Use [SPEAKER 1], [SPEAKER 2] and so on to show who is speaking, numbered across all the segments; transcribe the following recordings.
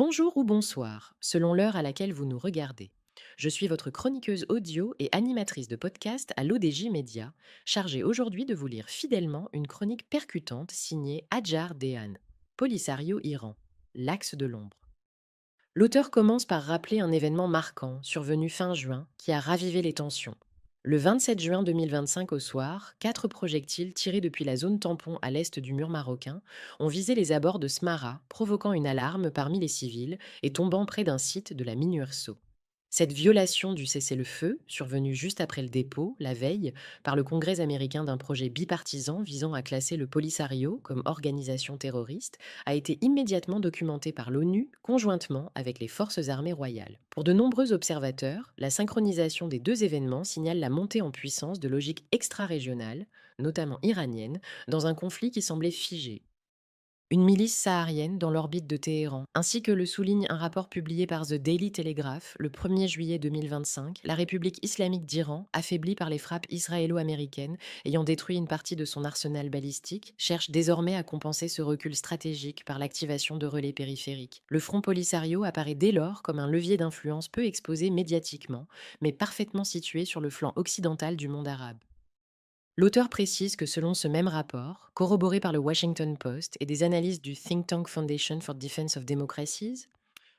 [SPEAKER 1] Bonjour ou bonsoir, selon l'heure à laquelle vous nous regardez. Je suis votre chroniqueuse audio et animatrice de podcast à l'ODJ Média, chargée aujourd'hui de vous lire fidèlement une chronique percutante signée Adjar Dehan, Polisario Iran, l'axe de l'ombre. L'auteur commence par rappeler un événement marquant, survenu fin juin, qui a ravivé les tensions. Le 27 juin 2025 au soir, 4 projectiles tirés depuis la zone tampon à l'est du mur marocain ont visé les abords de Smara, provoquant une alarme parmi les civils et tombant près d'un site de la MINURSO. Cette violation du cessez-le-feu, survenue juste après le dépôt, la veille, par le Congrès américain d'un projet bipartisan visant à classer le Polisario comme organisation terroriste, a été immédiatement documentée par l'ONU conjointement avec les forces armées royales. Pour de nombreux observateurs, la synchronisation des deux événements signale la montée en puissance de logiques extra-régionales, notamment iraniennes, dans un conflit qui semblait figé. Une milice saharienne dans l'orbite de Téhéran, ainsi que le souligne un rapport publié par The Daily Telegraph le 1er juillet 2025, la République islamique d'Iran, affaiblie par les frappes israélo-américaines ayant détruit une partie de son arsenal balistique, cherche désormais à compenser ce recul stratégique par l'activation de relais périphériques. Le Front Polisario apparaît dès lors comme un levier d'influence peu exposé médiatiquement, mais parfaitement situé sur le flanc occidental du monde arabe. L'auteur précise que selon ce même rapport, corroboré par le Washington Post et des analyses du think tank Foundation for Defense of Democracies,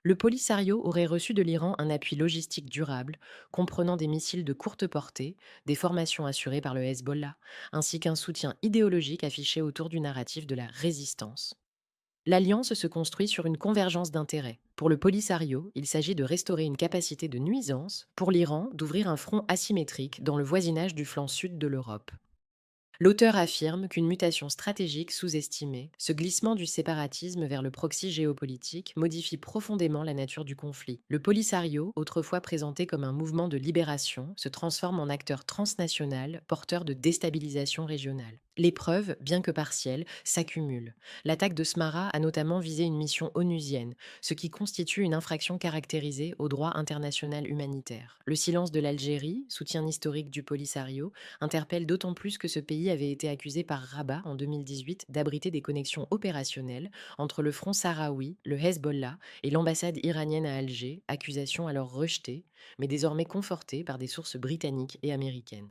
[SPEAKER 1] le Polisario aurait reçu de l'Iran un appui logistique durable, comprenant des missiles de courte portée, des formations assurées par le Hezbollah, ainsi qu'un soutien idéologique affiché autour du narratif de la résistance. L'alliance se construit sur une convergence d'intérêts. Pour le Polisario, il s'agit de restaurer une capacité de nuisance, pour l'Iran d'ouvrir un front asymétrique dans le voisinage du flanc sud de l'Europe. L'auteur affirme qu'une mutation stratégique sous-estimée, ce glissement du séparatisme vers le proxy géopolitique, modifie profondément la nature du conflit. Le Polisario, autrefois présenté comme un mouvement de libération, se transforme en acteur transnational, porteur de déstabilisation régionale. Les preuves, bien que partielles, s'accumulent. L'attaque de Smara a notamment visé une mission onusienne, ce qui constitue une infraction caractérisée au droit international humanitaire. Le silence de l'Algérie, soutien historique du Polisario, interpelle d'autant plus que ce pays avait été accusé par Rabat en 2018 d'abriter des connexions opérationnelles entre le front sahraoui, le Hezbollah et l'ambassade iranienne à Alger, accusation alors rejetée, mais désormais confortée par des sources britanniques et américaines.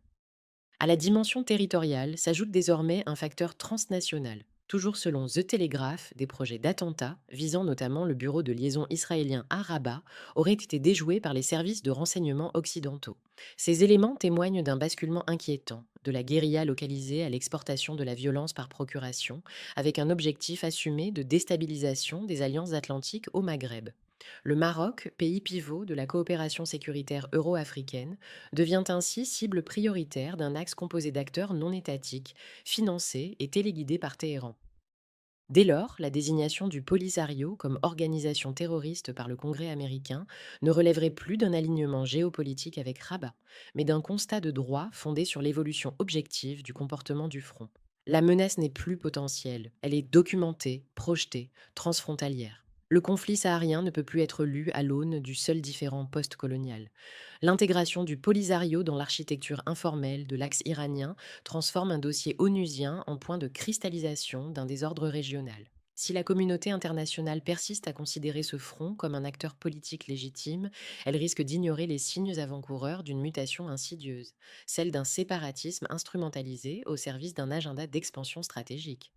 [SPEAKER 1] À la dimension territoriale s'ajoute désormais un facteur transnational. Toujours selon The Telegraph, des projets d'attentats, visant notamment le bureau de liaison israélien à Rabat, auraient été déjoués par les services de renseignement occidentaux. Ces éléments témoignent d'un basculement inquiétant, de la guérilla localisée à l'exportation de la violence par procuration, avec un objectif assumé de déstabilisation des alliances atlantiques au Maghreb. Le Maroc, pays pivot de la coopération sécuritaire euro-africaine, devient ainsi cible prioritaire d'un axe composé d'acteurs non étatiques, financés et téléguidés par Téhéran. Dès lors, la désignation du Polisario comme organisation terroriste par le Congrès américain ne relèverait plus d'un alignement géopolitique avec Rabat, mais d'un constat de droit fondé sur l'évolution objective du comportement du front. La menace n'est plus potentielle, elle est documentée, projetée, transfrontalière. Le conflit saharien ne peut plus être lu à l'aune du seul différend post-colonial. L'intégration du Polisario dans l'architecture informelle de l'axe iranien transforme un dossier onusien en point de cristallisation d'un désordre régional. Si la communauté internationale persiste à considérer ce front comme un acteur politique légitime, elle risque d'ignorer les signes avant-coureurs d'une mutation insidieuse, celle d'un séparatisme instrumentalisé au service d'un agenda d'expansion stratégique.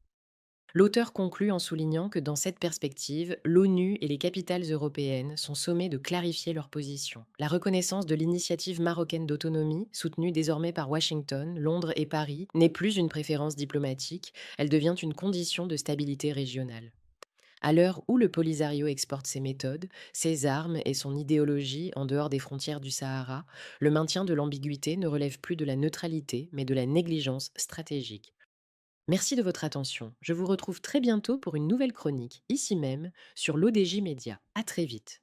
[SPEAKER 1] L'auteur conclut en soulignant que dans cette perspective, l'ONU et les capitales européennes sont sommées de clarifier leur position. La reconnaissance de l'initiative marocaine d'autonomie, soutenue désormais par Washington, Londres et Paris, n'est plus une préférence diplomatique, elle devient une condition de stabilité régionale. À l'heure où le Polisario exporte ses méthodes, ses armes et son idéologie en dehors des frontières du Sahara, le maintien de l'ambiguïté ne relève plus de la neutralité, mais de la négligence stratégique. Merci de votre attention. Je vous retrouve très bientôt pour une nouvelle chronique, ici même, sur l'ODJ Média. À très vite.